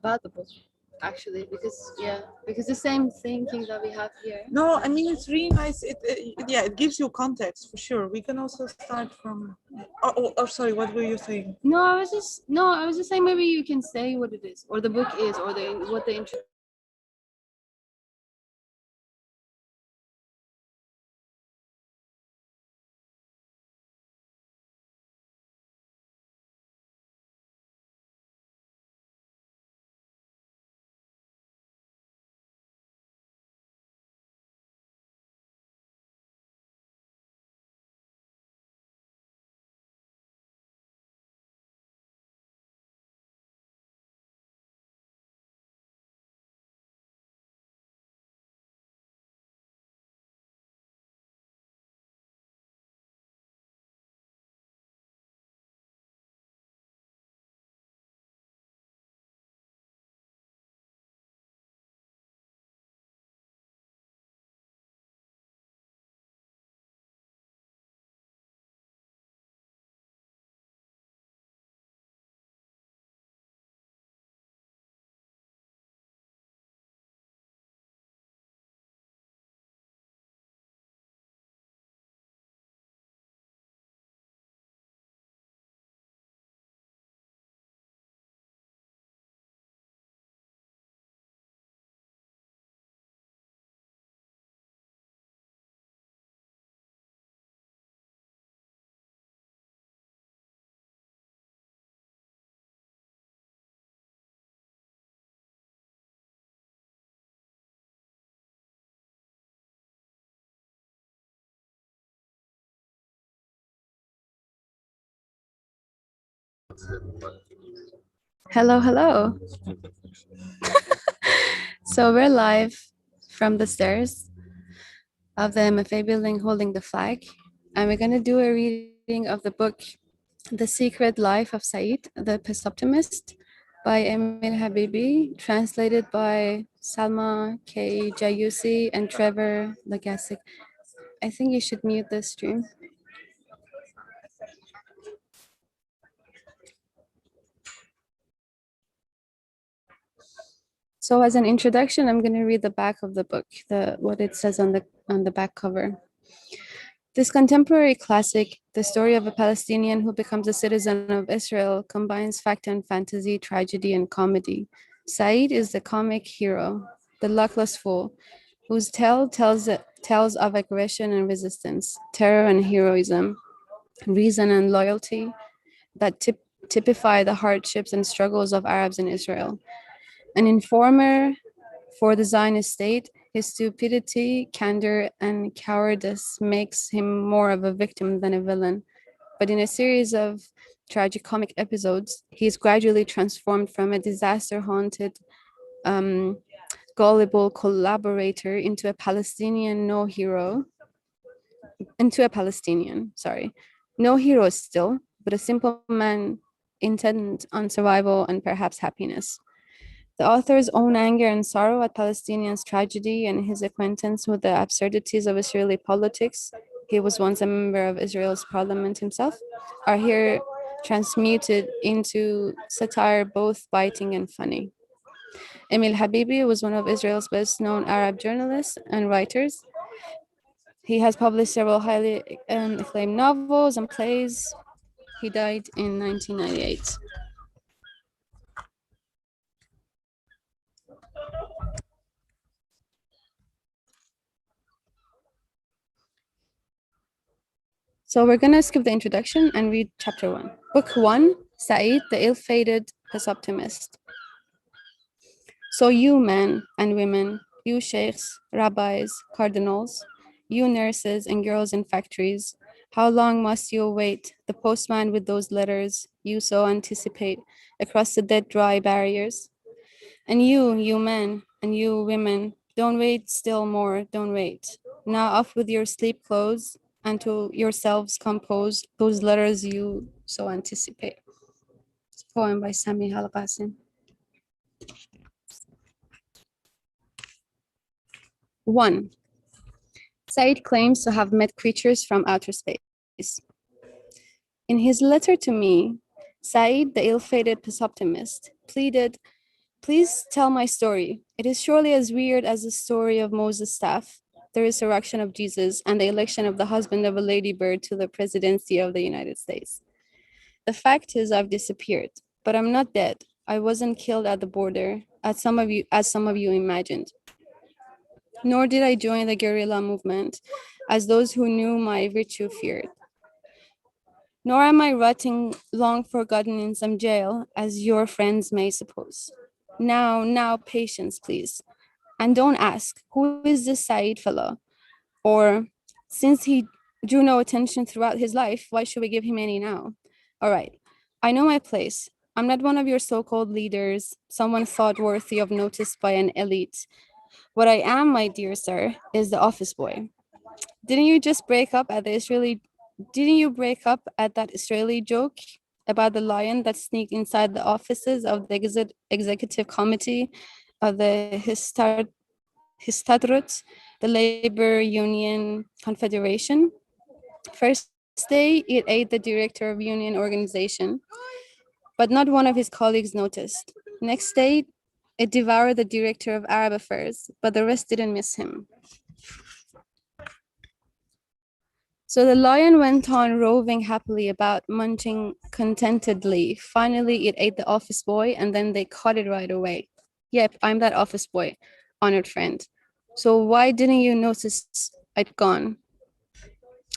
about the book, actually, because the same thinking that we have here. No, I mean it's really nice. It gives you context for sure. We can also start from. Sorry, what were you saying? No, I was just saying maybe you can say what it is, or the book is, or what the introduction. Hello, hello. So we're live from the stairs of the MFA building holding the flag, and we're going to do a reading of the book The Secret Life of Said, the Peace Optimist, by Emil Habibi, translated by Salma K. Jayusi and Trevor Lagasic. I think you should mute the stream. So as an introduction, I'm going to read the back of the book, what it says on the back cover. This contemporary classic, the story of a Palestinian who becomes a citizen of Israel, combines fact and fantasy, tragedy and comedy. Said is the comic hero, the luckless fool, whose tale tells of aggression and resistance, terror and heroism, reason and loyalty that typify the hardships and struggles of Arabs in Israel. An informer for the Zionist state, his stupidity, candor, and cowardice makes him more of a victim than a villain. But in a series of tragicomic episodes, he is gradually transformed from a disaster-haunted, gullible collaborator into a Palestinian no hero still, but a simple man intent on survival and perhaps happiness. The author's own anger and sorrow at Palestinians' tragedy and his acquaintance with the absurdities of Israeli politics, he was once a member of Israel's parliament himself, are here transmuted into satire both biting and funny. Emil Habibi was one of Israel's best-known Arab journalists and writers. He has published several highly acclaimed novels and plays. He died in 1998. So we're going to skip the introduction and read chapter 1. Book 1, Said, the ill-fated Peace Optimist. So you men and women, you sheikhs, rabbis, cardinals, you nurses and girls in factories, how long must you await the postman with those letters you so anticipate across the dead dry barriers? And you men and you women, don't wait still more, don't wait. Now off with your sleep clothes and to yourselves compose those letters you so anticipate. It's a poem by Sami Al-Qasim. 1. Said claims to have met creatures from outer space. In his letter to me, Said, the ill-fated Peace Optimist, pleaded Please tell my story. It is surely as weird as the story of Moses' staff, the resurrection of Jesus, and the election of the husband of a ladybird to the presidency of the United States. The fact is I've disappeared, but I'm not dead. I wasn't killed at the border, as some of you imagined. Nor did I join the guerrilla movement, as those who knew my virtue feared. Nor am I rotting long forgotten in some jail, as your friends may suppose. Now, patience, please. And don't ask, who is this Said fellow? Or, since he drew no attention throughout his life, why should we give him any now? All right, I know my place. I'm not one of your so-called leaders, someone thought worthy of notice by an elite. What I am, my dear sir, is the office boy. Didn't you just break up at the Israeli didn't you break up at that Israeli joke about the lion that sneaked inside the offices of the executive committee of the Histadrut, the labor union confederation? First day, it ate the director of union organization, but not one of his colleagues noticed. Next day, it devoured the director of Arab affairs, but the rest didn't miss him. So the lion went on roving happily about, munching contentedly. Finally, it ate the office boy, and then they caught it right away. Yep, I'm that office boy, honored friend. So why didn't you notice I'd gone?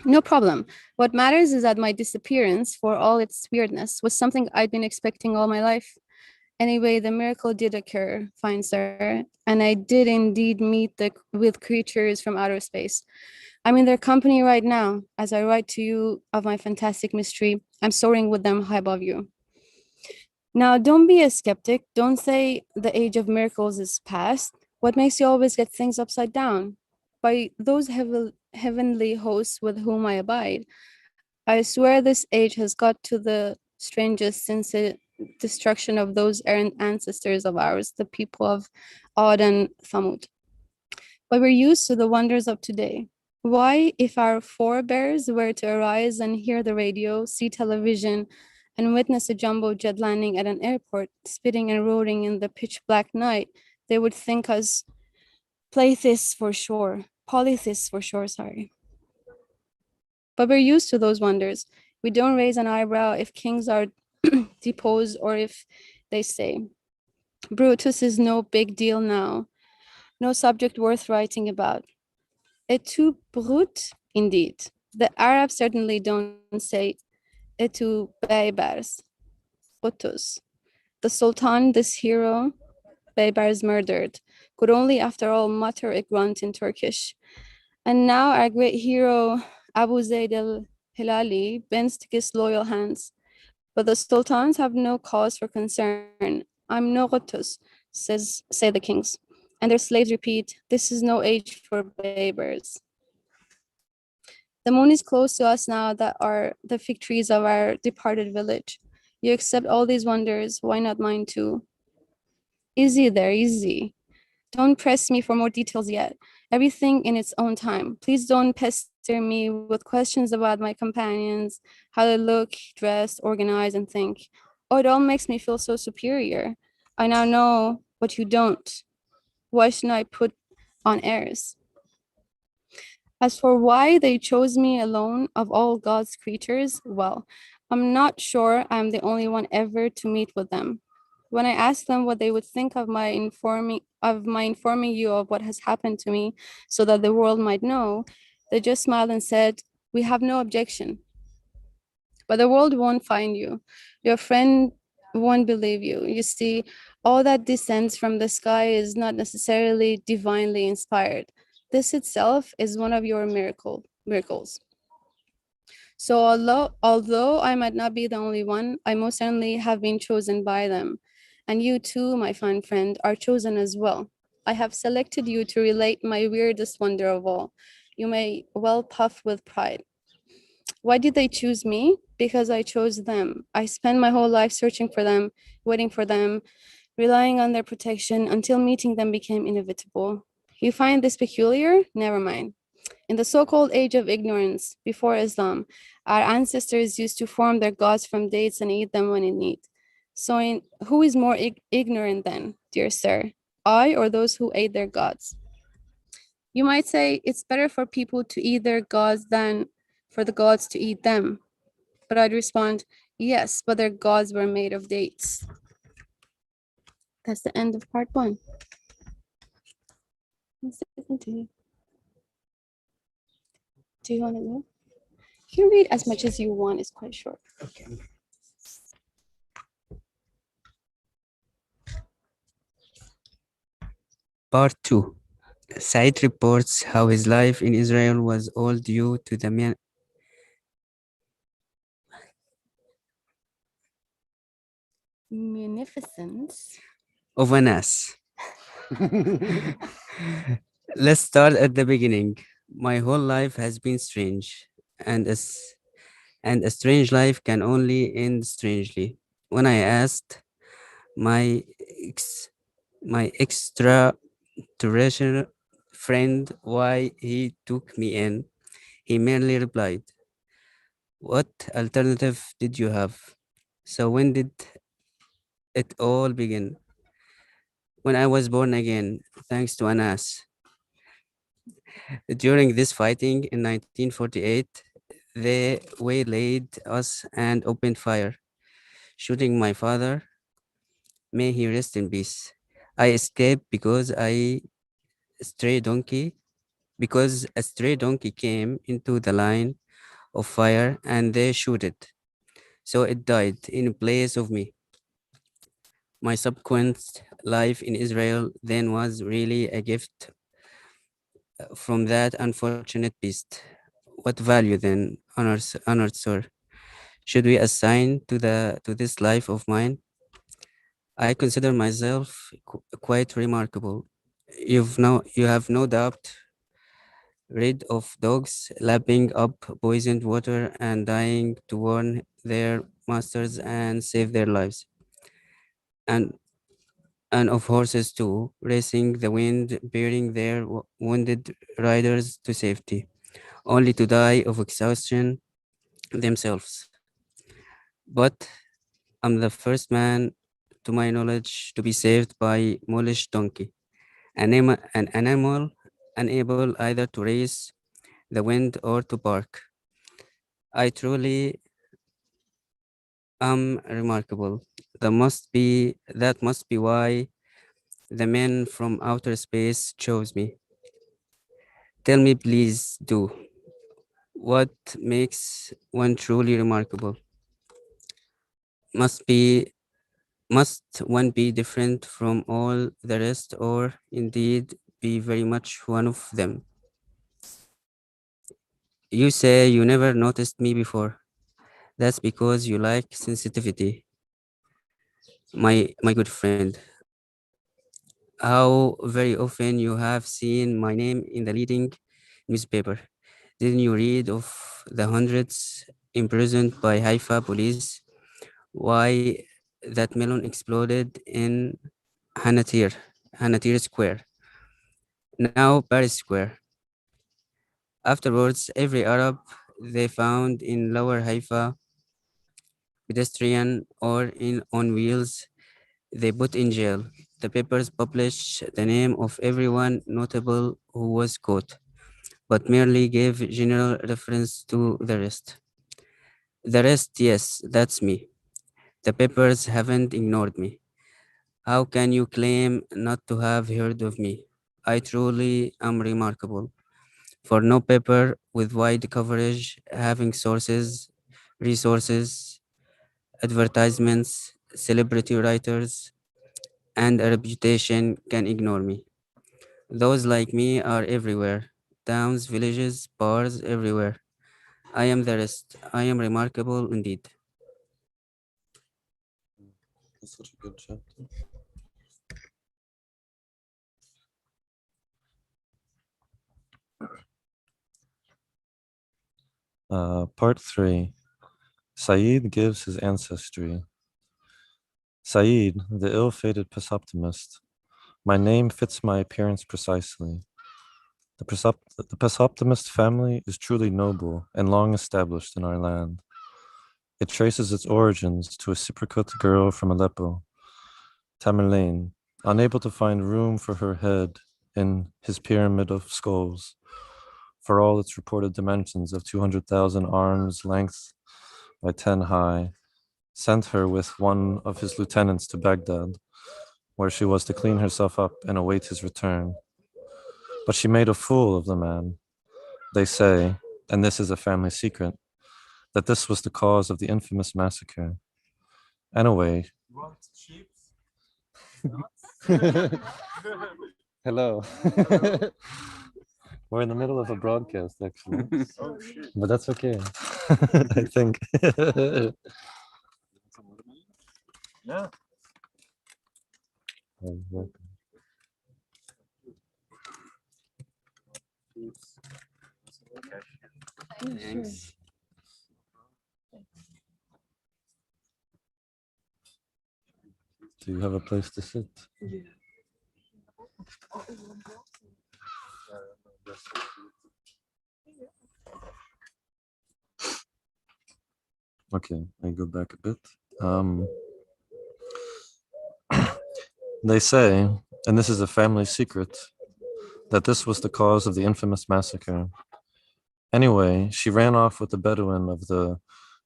No problem. What matters is that my disappearance, for all its weirdness, was something I'd been expecting all my life. Anyway, the miracle did occur, fine sir, and I did indeed meet with creatures from outer space. I'm in their company right now. As I write to you of my fantastic mystery, I'm soaring with them high above you. Now, don't be a skeptic. Don't say the age of miracles is past. What makes you always get things upside down? By those heavenly hosts with whom I abide, I swear this age has got to the strangest since the destruction of those errant ancestors of ours, the people of Ad and Thamud. But we're used to the wonders of today. Why, if our forebears were to arise and hear the radio, see television, and witness a jumbo jet landing at an airport, spitting and roaring in the pitch black night, they would think us polytheists for sure, sorry. But we're used to those wonders. We don't raise an eyebrow if kings are deposed or if they say, Brutus is no big deal now, no subject worth writing about. Et tu brute, indeed. The Arabs certainly don't say et tu baybars, Brutus. The Sultan, this hero, Baybars murdered, could only after all mutter a grunt in Turkish. And now our great hero, Abu Zayd al-Hilali, bends to kiss loyal hands. But the sultans have no cause for concern. I'm no Ghutus, say the kings. And their slaves repeat, this is no age for babers. The moon is close to us now that are the fig trees of our departed village. You accept all these wonders, why not mine too? Easy there, easy. Don't press me for more details yet. Everything in its own time. Please don't pester me with questions about my companions, how they look, dress, organize, and think. Oh, it all makes me feel so superior. I now know what you don't. Why shouldn't I put on airs? As for why they chose me alone of all God's creatures, well, I'm not sure I'm the only one ever to meet with them. When I asked them what they would think of my informing you of what has happened to me so that the world might know, they just smiled and said, we have no objection. But the world won't find you. Your friend won't believe you. You see, all that descends from the sky is not necessarily divinely inspired. This itself is one of your miracles. So although I might not be the only one, I most certainly have been chosen by them. And you too, my fine friend, are chosen as well. I have selected you to relate my weirdest wonder of all. You may well puff with pride. Why did they choose me? Because I chose them. I spent my whole life searching for them, waiting for them, relying on their protection until meeting them became inevitable. You find this peculiar? Never mind. In the so-called age of ignorance, before Islam, our ancestors used to form their gods from dates and eat them when in need. So, who is more ignorant then, dear sir? I or those who ate their gods? You might say it's better for people to eat their gods than for the gods to eat them. But I'd respond, yes, but their gods were made of dates. That's the end of part one. Let's continue. Do you want to go? You can read as much as you want, it's quite short. Okay. Part 2. Said reports how his life in Israel was all due to the Munificence. of an ass. Let's start at the beginning. My whole life has been strange, and and a strange life can only end strangely. When I asked my ex, my extraterrestrial friend why he took me in, he merely replied, "What alternative did you have?" So when did it all begin? When I was born again, thanks to an ass. During this fighting in 1948, they waylaid us and opened fire, shooting my father. May he rest in peace. I escaped stray donkey because a stray donkey came into the line of fire and they shoot it. So it died in place of me. My subsequent life in Israel then was really a gift from that unfortunate beast. What value then, honored sir, should we assign to this life of mine? I consider myself quite remarkable. You have no doubt rid of dogs lapping up poisoned water and dying to warn their masters and save their lives, and of horses too, racing the wind, bearing their wounded riders to safety, only to die of exhaustion themselves. But I'm the first man, to my knowledge, to be saved by Moorish donkey, an animal unable either to race the wind or to bark. I truly am remarkable. That must be why the men from outer space chose me. Tell me, please do. What makes one truly remarkable? Must be Must one be different from all the rest, or indeed be very much one of them? You say you never noticed me before. That's because you like sensitivity, my good friend. How very often you have seen my name in the leading newspaper. Didn't you read of the hundreds imprisoned by Haifa police? Why that melon exploded in Hanatir, Hanatir Square, now Paris Square. Afterwards, every Arab they found in Lower Haifa, pedestrian or on wheels, they put in jail. The papers published the name of everyone notable who was caught, but merely gave general reference to the rest. The rest, yes, that's me. The papers haven't ignored me. How can you claim not to have heard of me? I truly am remarkable. For no paper with wide coverage, having sources, resources, advertisements, celebrity writers, and a reputation can ignore me. Those like me are everywhere. Towns, villages, bars, everywhere. I am the rest. I am remarkable indeed. That's such a good chapter. Part 3. Said gives his ancestry. Said, the ill-fated Pesoptimist. My name fits my appearance precisely. The Pesoptimist family is truly noble and long established in our land. It traces its origins to a Cypriot girl from Aleppo, Tamerlane, unable to find room for her head in his pyramid of skulls, for all its reported dimensions of 200,000 arms length by 10 high, sent her with one of his lieutenants to Baghdad, where she was to clean herself up and await his return. But she made a fool of the man. They say, and this is a family secret, that this was the cause of the infamous massacre. Anyway, hello. We're in the middle of a broadcast, actually. But that's okay. I think. Yeah. Thanks. Do you have a place to sit? Okay, I go back a bit. They say, and this is a family secret, that this was the cause of the infamous massacre. Anyway, she ran off with the Bedouin of the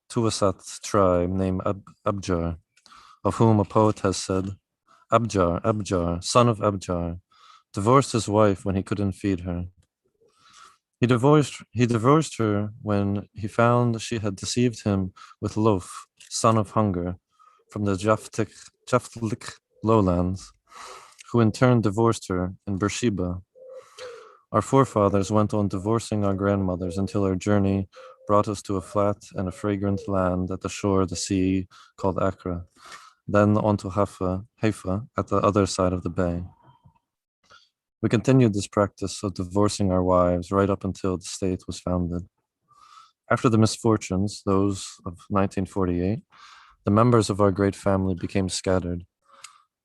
Tuwasat tribe named Abjar, of whom a poet has said, Abjar, son of Abjar, divorced his wife when he couldn't feed her. He divorced her when he found she had deceived him with Loaf, son of Hunger, from the Japhthlic lowlands, who in turn divorced her in Beersheba. Our forefathers went on divorcing our grandmothers until our journey brought us to a flat and a fragrant land at the shore of the sea called Accra, then on to Haifa at the other side of the bay. We continued this practice of divorcing our wives right up until the state was founded. After the misfortunes, those of 1948, the members of our great family became scattered,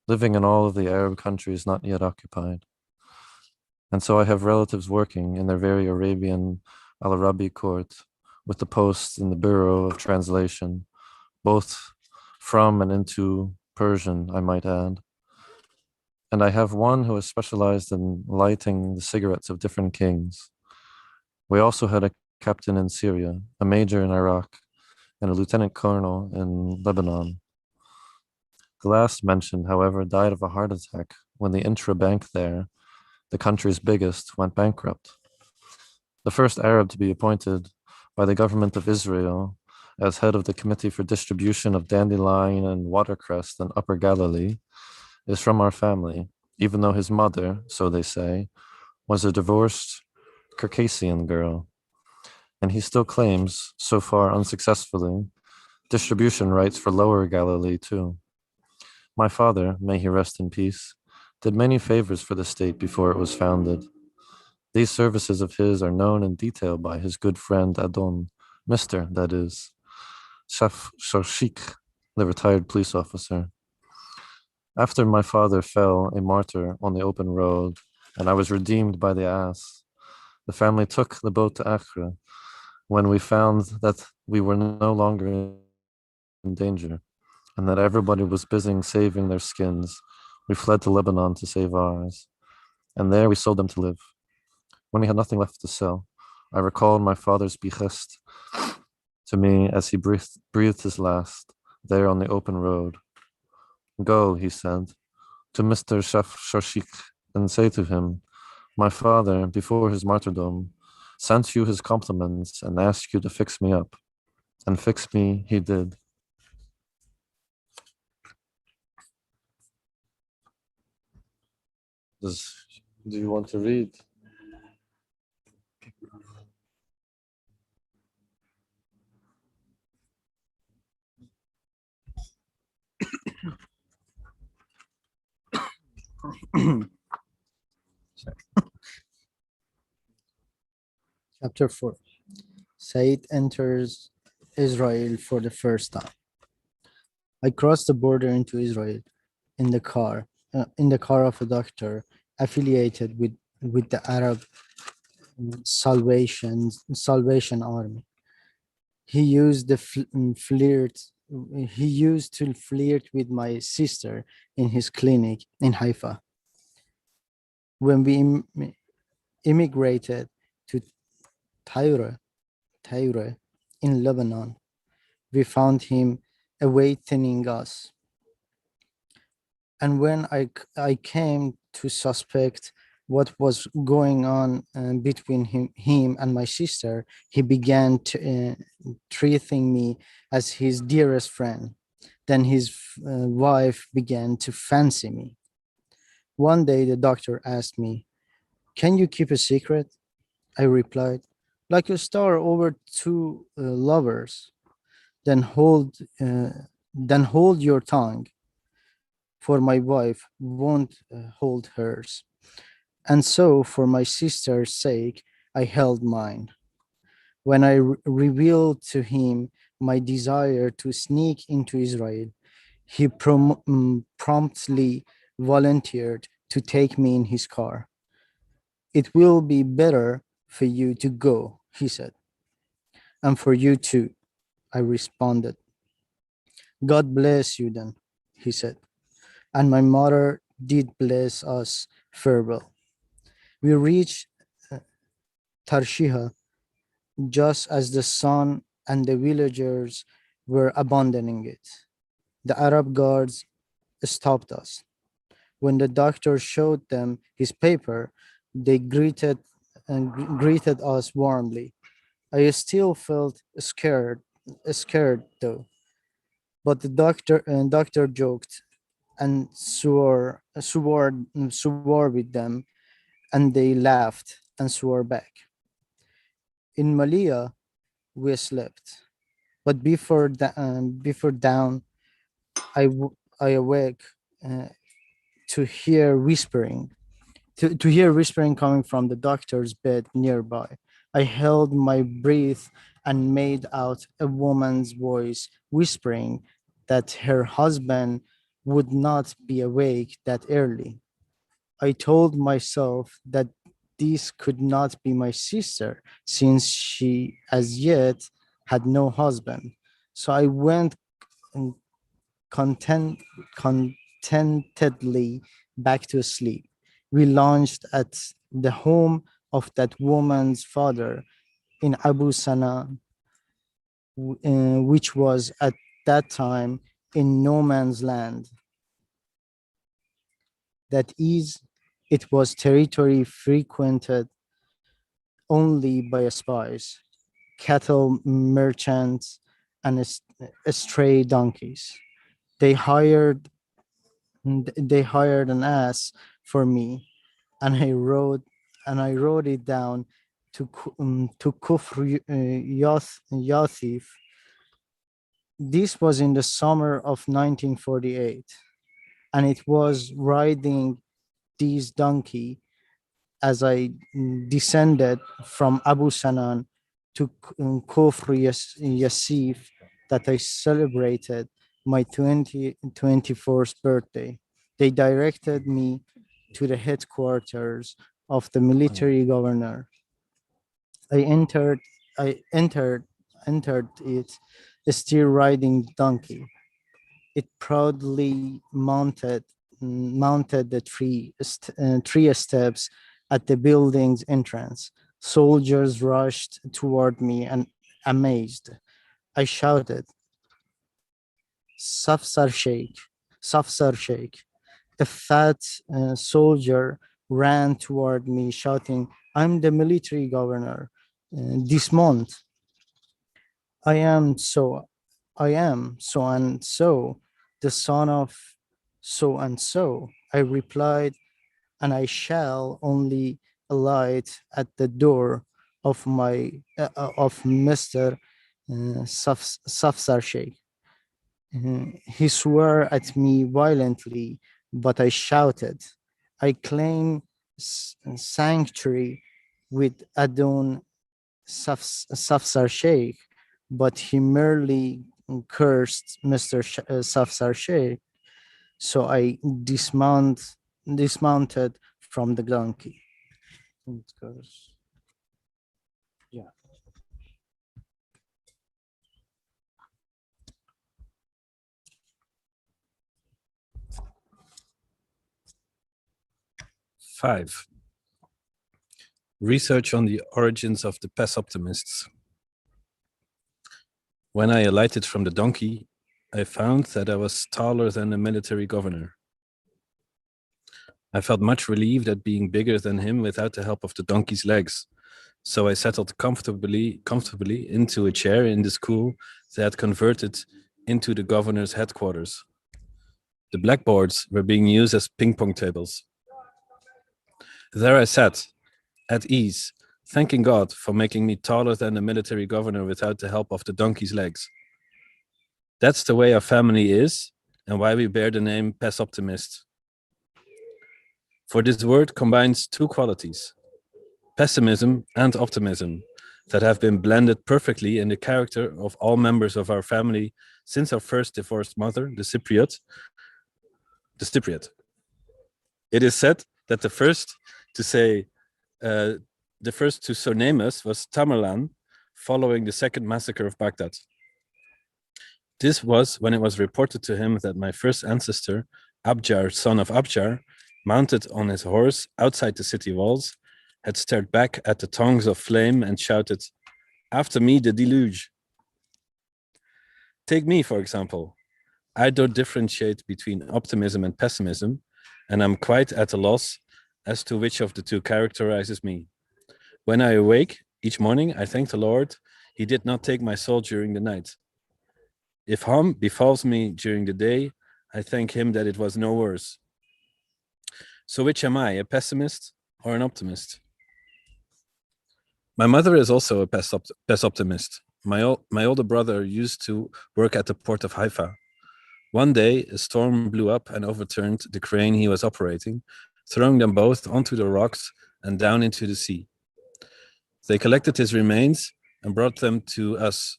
living in all of the Arab countries not yet occupied. And so I have relatives working in their very Arabian Al-Arabi court with the post in the Bureau of Translation, both from and into Persian, I might add. And I have one who is specialized in lighting the cigarettes of different kings. We also had a captain in Syria, a major in Iraq, and a lieutenant colonel in Lebanon. The last mentioned, however, died of a heart attack when the intra-bank there, the country's biggest, went bankrupt. The first Arab to be appointed by the government of Israel as head of the Committee for Distribution of Dandelion and Watercress in Upper Galilee is from our family, even though his mother, so they say, was a divorced Circassian girl. And he still claims, so far unsuccessfully, distribution rights for Lower Galilee too. My father, may he rest in peace, did many favors for the state before it was founded. These services of his are known in detail by his good friend Adon, Mr., that is, Shashik, the retired police officer. After my father fell a martyr on the open road, and I was redeemed by the ass, the family took the boat to Accra when we found that we were no longer in danger and that everybody was busy saving their skins. We fled to Lebanon to save ours, and there we sold them to live. When we had nothing left to sell, I recalled my father's behest to me as he breathed his last there on the open road. Go, he said, to Mr. Shashik and say to him, my father, before his martyrdom, sent you his compliments and asked you to fix me up. And fix me he did. Do you want to read? Chapter 4. Said enters Israel for the first time. I crossed the border into Israel in the car of a doctor affiliated with the Arab Salvation Army. He used he used to flirt with my sister in his clinic in Haifa. When we immigrated to Tyre, Tyre in Lebanon, we found him awaiting us. And when I came to suspect what was going on between him and my sister, he began treating me as his dearest friend. Then his wife began to fancy me. One day, the doctor asked me, "Can you keep a secret?" I replied, "Like a star over two lovers. Then hold your tongue, for my wife won't hold hers." And so, for my sister's sake, I held mine. When I revealed to him my desire to sneak into Israel, he promptly volunteered to take me in his car. "It will be better for you to go," he said. "And for you too," I responded. "God bless you then," he said. And my mother did bless us farewell. We reached Tarshiha just as the sun and the villagers were abandoning it. The Arab guards stopped us. When the doctor showed them his paper, they greeted us warmly. I still felt scared though. But the doctor joked and swore with them, and they laughed and swore back. In Malia, we slept, but before dawn, I awoke uh, to hear whispering, to hear whispering coming from the doctor's bed nearby. I held my breath and made out a woman's voice whispering that her husband would not be awake that early. I told myself that this could not be my sister since she as yet had no husband. So I went and content, contentedly back to sleep. We launched at the home of that woman's father in Abu Sana, which was at that time in no man's land. That is, it was territory frequented only by spies, cattle merchants, and stray donkeys. They hired they hired an ass for me, and I wrote it down to Kufr Yathif. This was in the summer of 1948, and it was riding this donkey as I descended from Abu Sanan to Kufr Yasif that I celebrated my 24th birthday. They directed me to the headquarters of the military governor. I entered, entered it, still riding donkey. It proudly mounted the three steps at the building's entrance. Soldiers rushed toward me and amazed. I shouted, "Safsar Sheikh, Safsar Sheikh." A fat soldier ran toward me shouting, "I'm the military governor. Dismount." I am so, I am so and so, the son of so and so. I replied, "and I shall only alight at the door of of Mr. Safsar Sheikh." He swore at me violently, but I shouted, "I claim sanctuary with Adon Safsar Sheikh," but he merely cursed Mr. Safsar Sheikh. So I dismounted from the donkey. It goes, yeah. 5. Research on the origins of the pes optimists. When I alighted from the donkey, I found that I was taller than the military governor. I felt much relieved at being bigger than him without the help of the donkey's legs, so I settled comfortably into a chair in the school that had converted into the governor's headquarters. The blackboards were being used as ping-pong tables. There I sat, at ease, thanking God for making me taller than the military governor without the help of the donkey's legs. That's the way our family is, and why we bear the name Pes Optimist. For this word combines two qualities, pessimism and optimism, that have been blended perfectly in the character of all members of our family since our first divorced mother, the Cypriot. It is said that the first to surname us was Tamerlan, following the second massacre of Baghdad. This was when it was reported to him that my first ancestor, Abjar, son of Abjar, mounted on his horse outside the city walls, had stared back at the tongues of flame and shouted, "After me, the deluge." Take me, for example. I don't differentiate between optimism and pessimism, and I'm quite at a loss as to which of the two characterizes me. When I awake each morning, I thank the Lord he did not take my soul during the night. If harm befalls me during the day, I thank him that it was no worse. So which am I, a pessimist or an optimist? My mother is also a pes optimist. My older brother used to work at the port of Haifa. One day, a storm blew up and overturned the crane he was operating, throwing them both onto the rocks and down into the sea. They collected his remains and brought them to us.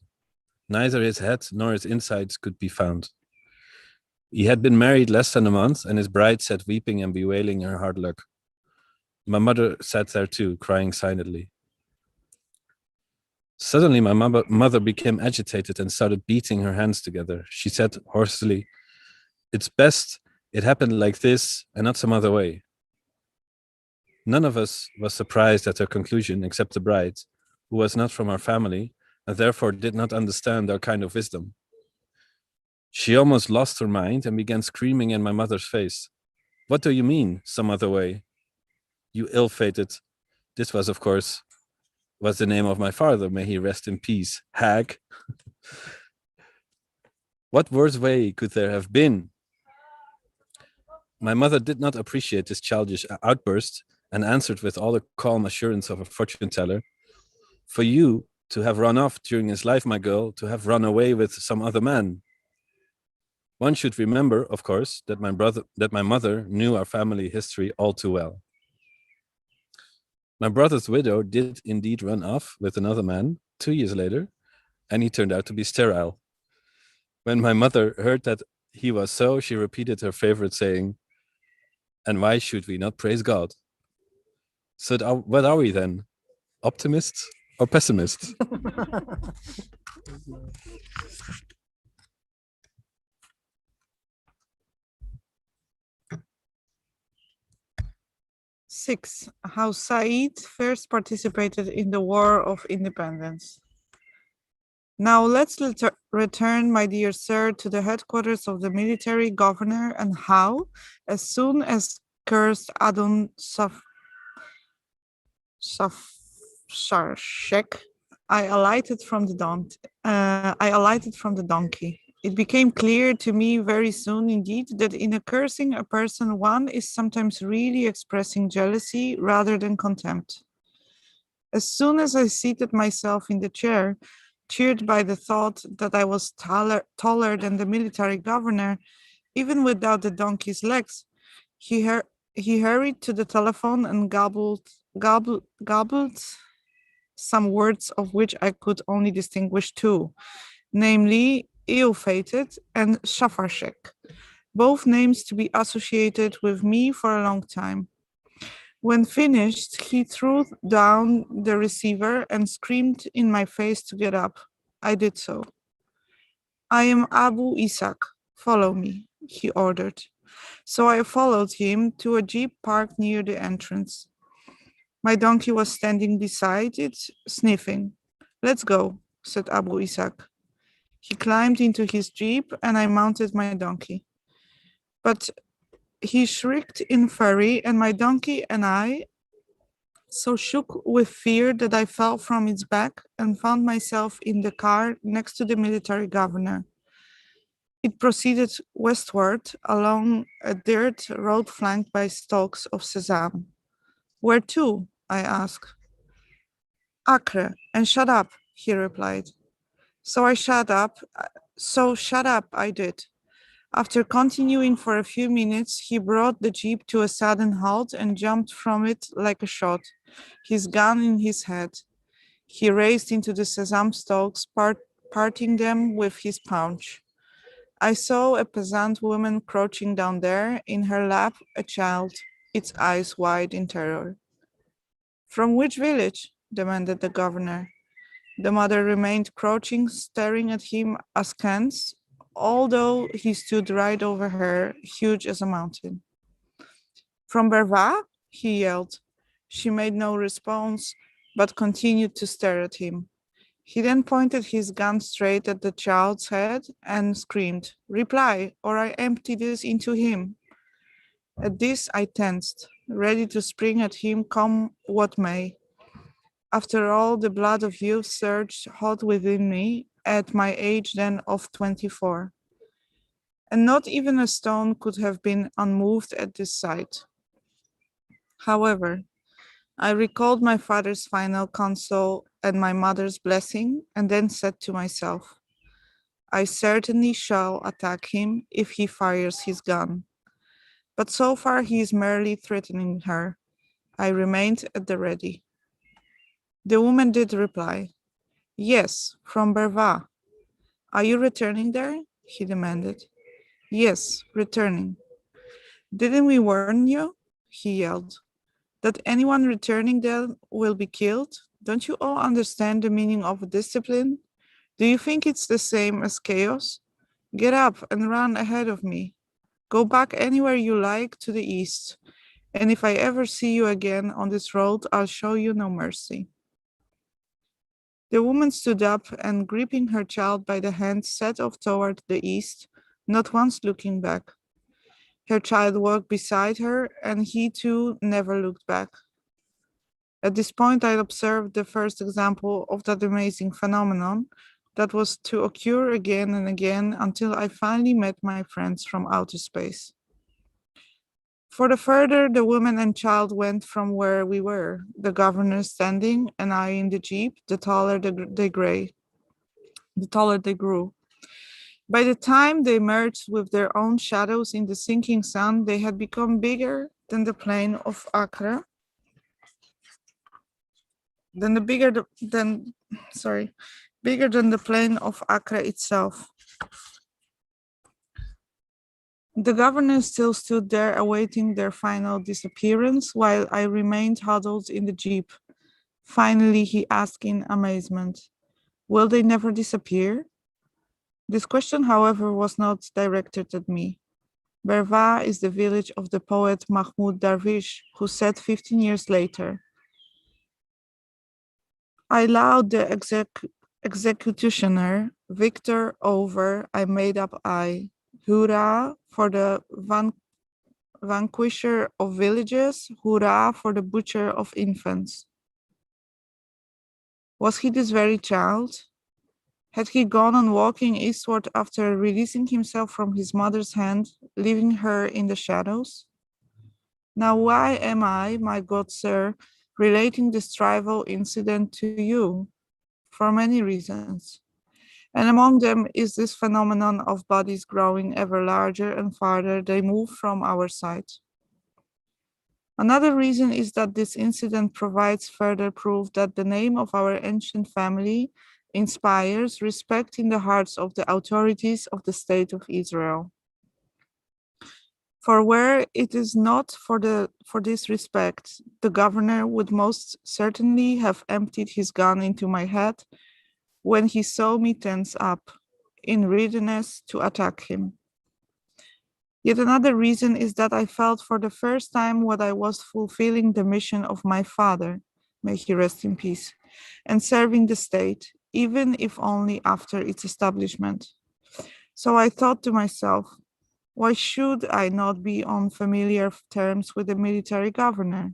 Neither his head nor his insides could be found. He had been married less than a month, and his bride sat weeping and bewailing her hard luck. My mother sat there too, crying silently. Suddenly, my mother became agitated and started beating her hands together. She said hoarsely, "It's best it happened like this and not some other way." None of us was surprised at her conclusion except the bride, who was not from our family and therefore did not understand our kind of wisdom. She almost lost her mind and began screaming in my mother's face. "What do you mean, some other way? You ill-fated." This was, of course, was the name of my father, may he rest in peace, hag. What worse way could there have been? My mother did not appreciate this childish outburst and answered with all the calm assurance of a fortune teller, "For you to have run off during his life, my girl, to have run away with some other man." One should remember, of course, that my mother knew our family history all too well. My brother's widow did indeed run off with another man 2 years later, and he turned out to be sterile. When my mother heard that he was so, she repeated her favorite saying, "And why should we not praise God?" So what are we then? Optimists or pessimists? Six, how Said first participated in the War of Independence. Now let's return, my dear sir, to the headquarters of the military governor and how, as soon as cursed Adon Safsharshek, I alighted from the donkey. It became clear to me very soon indeed that in cursing a person, one is sometimes really expressing jealousy rather than contempt. As soon as I seated myself in the chair, cheered by the thought that I was taller than the military governor, even without the donkey's legs, he hurried to the telephone and gobbled some words of which I could only distinguish two, namely ill-fated and Shafarshek, both names to be associated with me for a long time. When finished, he threw down the receiver and screamed in my face to get up. I did so. "I am Abu Ishaq. Follow me," he ordered. So I followed him to a jeep parked near the entrance. My donkey was standing beside it, sniffing. "Let's go," said Abu Ishaq. He climbed into his jeep and I mounted my donkey. But he shrieked in fury, and my donkey and I so shook with fear that I fell from its back and found myself in the car next to the military governor. It proceeded westward along a dirt road flanked by stalks of sesame. "Where to?" I asked. "Acre, and shut up," he replied. So shut up, I did. After continuing for a few minutes, he brought the jeep to a sudden halt and jumped from it like a shot, his gun in his head. He raced into the sesame stalks, parting them with his paunch. I saw a peasant woman crouching down there, in her lap a child, its eyes wide in terror. "From which village?" demanded the governor. The mother remained crouching, staring at him askance, although he stood right over her, huge as a mountain. "From Berva?" he yelled. She made no response, but continued to stare at him. He then pointed his gun straight at the child's head and screamed, "Reply, or I empty this into him." At this I tensed, ready to spring at him come what may. After all, the blood of youth surged hot within me at my age then of 24. And not even a stone could have been unmoved at this sight. However, I recalled my father's final counsel and my mother's blessing, and then said to myself, I certainly shall attack him if he fires his gun. But so far he is merely threatening her. I remained at the ready. The woman did reply, "Yes, from Berva." "Are you returning there?" he demanded. "Yes, returning." "Didn't we warn you?" he yelled. "That anyone returning there will be killed? Don't you all understand the meaning of discipline? Do you think it's the same as chaos? Get up and run ahead of me. Go back anywhere you like to the east. And if I ever see you again on this road, I'll show you no mercy." The woman stood up and, gripping her child by the hand, set off toward the east, not once looking back. Her child walked beside her, and he too never looked back. At this point, I observed the first example of that amazing phenomenon that was to occur again and again until I finally met my friends from outer space. For the further, the woman and child went from where we were, the governor standing and I in the jeep, the taller they grew. By the time they merged with their own shadows in the sinking sun, they had become bigger than the plain of Accra, bigger than the plain of Accra itself. The governor still stood there awaiting their final disappearance while I remained huddled in the jeep. Finally, he asked in amazement, "Will they never disappear?" This question, however, was not directed at me. Berva is the village of the poet Mahmoud Darwish, who said 15 years later, "I allowed the executioner, victor over, I made up I. Hurrah for the vanquisher of villages, hurrah for the butcher of infants." Was he this very child? Had he gone on walking eastward after releasing himself from his mother's hand, leaving her in the shadows? Now why am I, my good sir, relating this trivial incident to you? For many reasons. And among them is this phenomenon of bodies growing ever larger and farther they move from our sight. Another reason is that this incident provides further proof that the name of our ancient family inspires respect in the hearts of the authorities of the State of Israel. For where it is not for this respect, the governor would most certainly have emptied his gun into my head when he saw me tense up, in readiness to attack him. Yet another reason is that I felt for the first time what I was fulfilling the mission of my father, may he rest in peace, and serving the state, even if only after its establishment. So I thought to myself, why should I not be on familiar terms with the military governor?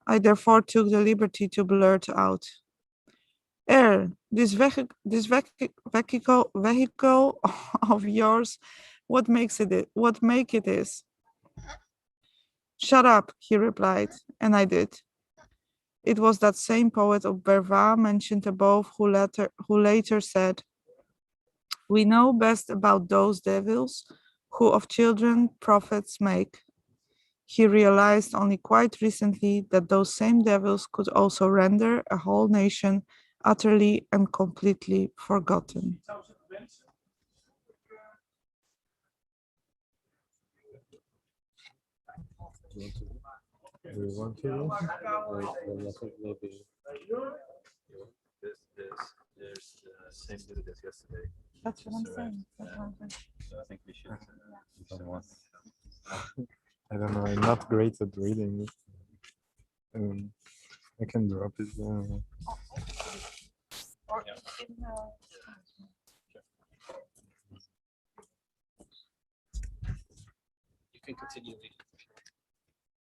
I therefore took the liberty to blurt out, this vehicle of yours, what make it is? Shut up, he replied, and I did. It was that same poet of Berva mentioned above who later said, we know best about those devils who of children prophets make. He realized only quite recently that those same devils could also render a whole nation utterly and completely forgotten. Do you want to? Maybe. There's the same dude as yesterday. That's what I'm So, saying. So I think we should. I don't know. I'm not great at reading. I can drop it. You can continue.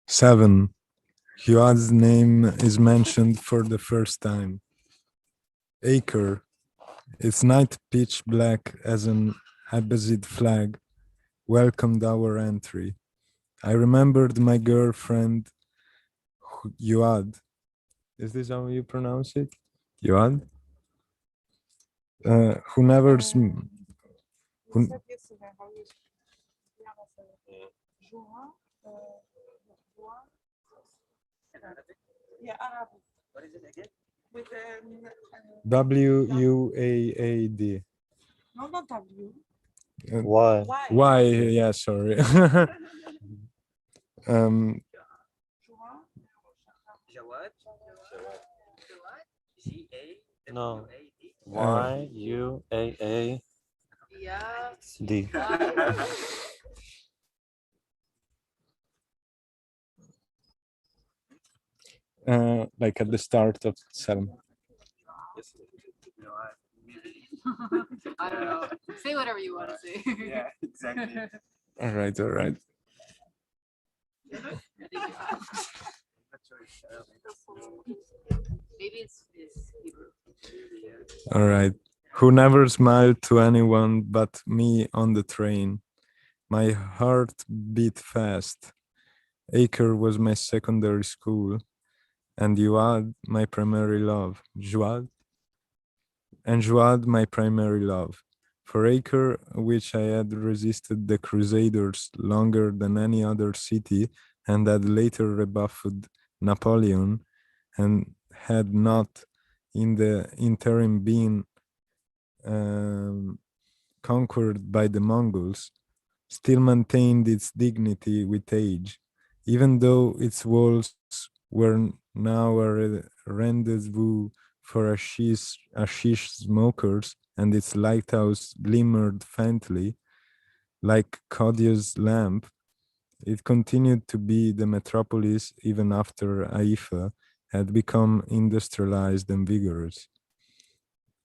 7. Huad's name is mentioned for the first time. Acre. Its night pitch black as an Abbasid flag welcomed our entry. I remembered my girlfriend, Yuad. Is this how you pronounce it? Yuad? Who never... What is it again? With WUAAD. no, not W. Why? Why? Yeah, sorry. um, No. YUAAD. like at the start of 7. I don't know. Say whatever you want to say. Yeah, exactly. All right, all right. Maybe it's Hebrew. All right. Who never smiled to anyone but me on the train. My heart beat fast. Acre was my secondary school, and Juad my primary love. Juad? And Juad my primary love. For Acre, which I had resisted the Crusaders longer than any other city, and had later rebuffed Napoleon, and had not in the interim been conquered by the Mongols, still maintained its dignity with age, even though its walls were now a rendezvous for hashish smokers, and its lighthouse glimmered faintly like Codia's lamp. It continued to be the metropolis even after Haifa had become industrialized and vigorous.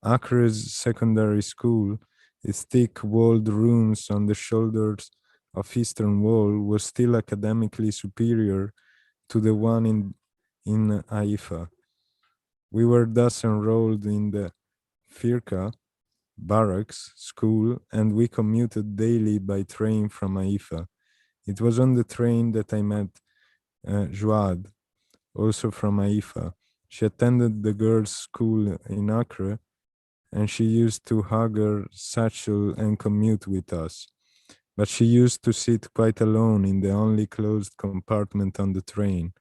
Acre's secondary school, its thick-walled rooms on the shoulders of Eastern Wall, was still academically superior to the one in Haifa. We were thus enrolled in the Firka, barracks, school, and we commuted daily by train from Haifa. It was on the train that I met Jouad, also from Haifa. She attended the girls' school in Acre, and she used to hug her satchel and commute with us. But she used to sit quite alone in the only closed compartment on the train.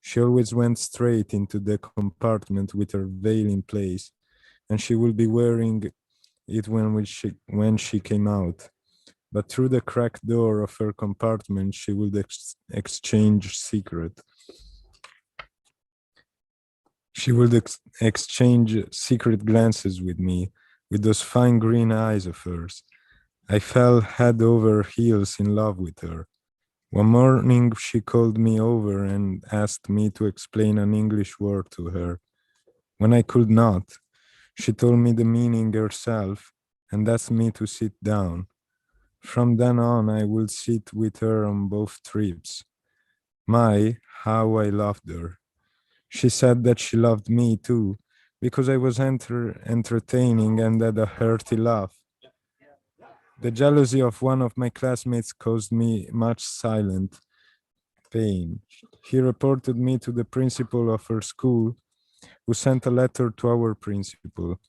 She always went straight into the compartment with her veil in place, and she would be wearing it when she came out. But through the cracked door of her compartment, she would exchange secret. She would exchange secret glances with me, with those fine green eyes of hers. I fell head over heels in love with her. One morning, she called me over and asked me to explain an English word to her. When I could not, she told me the meaning herself and asked me to sit down. From then on, I would sit with her on both trips. My, how I loved her. She said that she loved me too, because I was entertaining and had a hearty laugh. The jealousy of one of my classmates caused me much silent pain. He reported me to the principal of her school, who sent a letter to our principal.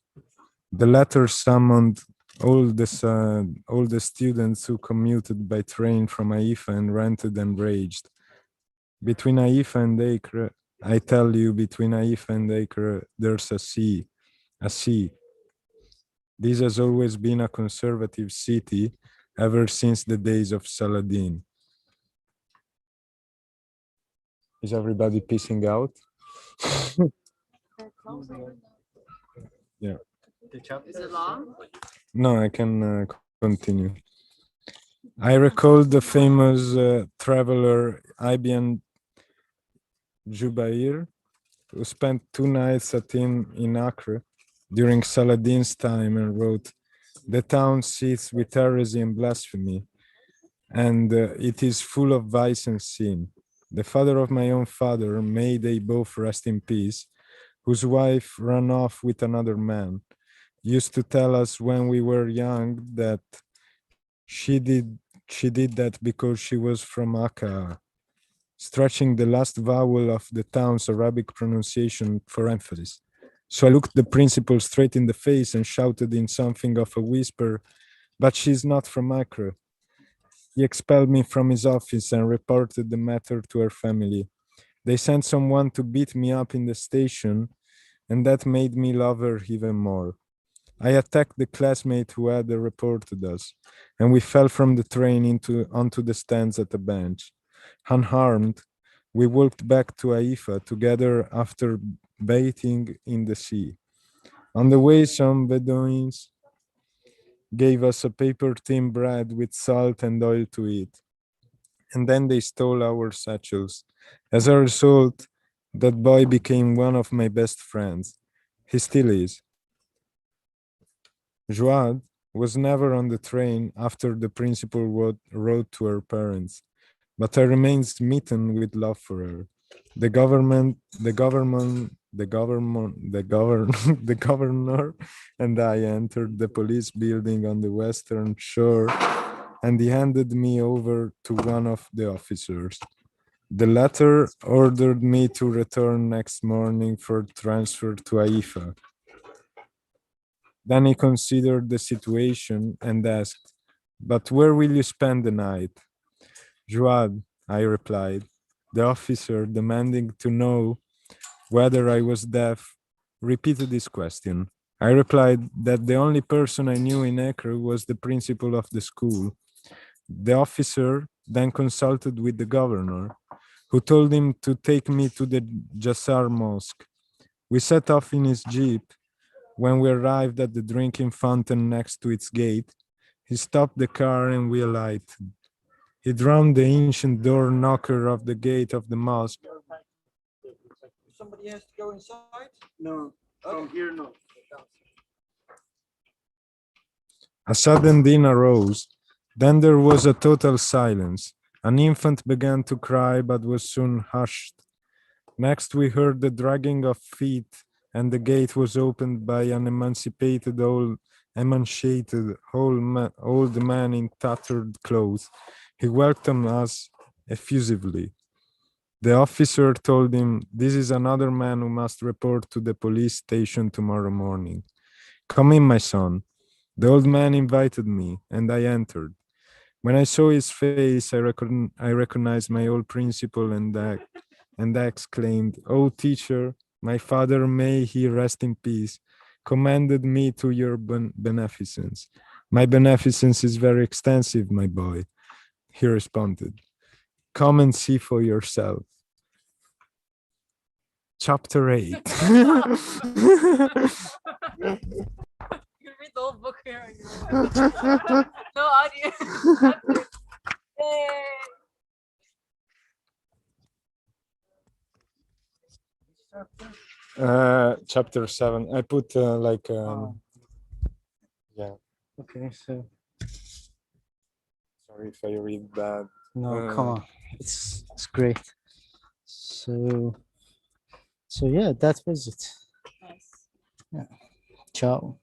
The letter summoned all the students who commuted by train from Haifa and ranted and raged. Between Haifa and Acre, I tell you, between Haifa and Acre, there's a sea, a sea. This has always been a conservative city ever since the days of Saladin. Is everybody pissing out? Yeah. Is it long? No, I can continue. I recall the famous traveler Ibn Jubayr, who spent 2 nights at him in Acre during Saladin's time and wrote, "The town seethes with heresy and blasphemy, and it is full of vice and sin. The father of my own father, may they both rest in peace, whose wife ran off with another man, used to tell us when we were young that she did that because she was from Akka, stretching the last vowel of the town's Arabic pronunciation for emphasis. So I looked the principal straight in the face and shouted in something of a whisper, 'But she's not from Accra.' He expelled me from his office and reported the matter to her family. They sent someone to beat me up in the station, and that made me love her even more. I attacked the classmate who had reported us, and we fell from the train onto the stands at the bench. Unharmed, we walked back to Haifa together after bathing in the sea. On the way, some Bedouins gave us a paper thin bread with salt and oil to eat, and then they stole our satchels. As a result, that boy became one of my best friends. He still is. Joad was never on the train after the principal wrote to her parents, but I remained smitten with love for her. The the governor and I entered the police building on the western shore, and he handed me over to one of the officers. The latter ordered me to return next morning for transfer to Haifa. Then he considered the situation and asked, "But where will you spend the night?" "Joad," I replied. The officer, demanding to know whether I was deaf, repeated his question. I replied that the only person I knew in Acre was the principal of the school. The officer then consulted with the governor, who told him to take me to the Jassar Mosque. We set off in his jeep. When we arrived at the drinking fountain next to its gate, he stopped the car and we alighted. He drummed the ancient door knocker of the gate of the mosque. Somebody has to go inside? No, from here, no. A sudden din arose. Then there was a total silence. An infant began to cry but was soon hushed. Next we heard the dragging of feet, and the gate was opened by an emaciated old man in tattered clothes. He welcomed us effusively. The officer told him, "This is another man who must report to the police station tomorrow morning. Come in, my son." The old man invited me, and I entered. When I saw his face, I recognized my old principal and I exclaimed, "Oh, teacher, my father, may he rest in peace, commended me to your beneficence." "My beneficence is very extensive, my boy," he responded. "Come and see for yourself." Chapter 8. You can read the whole book here. No audience. That's it. Yay. Chapter 7. I put yeah. Okay, so Sorry if I read bad. no, come on, it's great. So yeah, that was it. Nice. Ciao.